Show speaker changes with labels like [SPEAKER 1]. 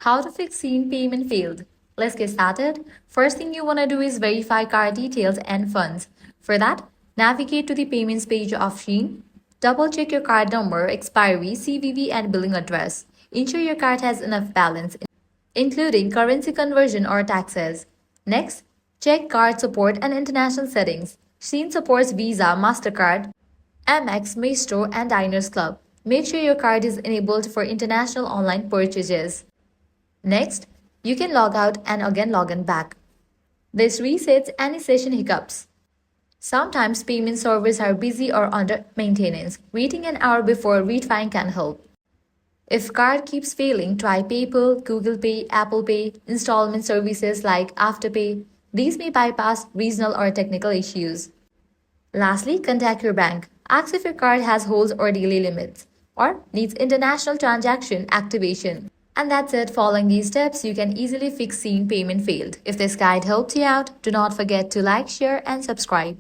[SPEAKER 1] How to fix SHEIN payment failed. Let's get started. First thing you want to do is verify card details and funds. For that, navigate to the payments page of SHEIN. Double check your card number, expiry, CVV, and billing address. Ensure your card has enough balance, including currency conversion or taxes. Next, check card support and international settings. SHEIN supports Visa, MasterCard, Amex, Maestro, and Diners Club. Make sure your card is enabled for international online purchases. Next, you can log out and again log in back. This resets any session hiccups. Sometimes payment servers are busy or under maintenance. Waiting an hour before retrying can help. If card keeps failing, try PayPal, Google Pay, Apple Pay, installment services like Afterpay. These may bypass regional or technical issues. Lastly, contact your bank. Ask if your card has holds or daily limits or needs international transaction activation. And that's it. Following these steps, you can easily fix SHEIN payment failed. If this guide helped you out, do not forget to like, share, and subscribe.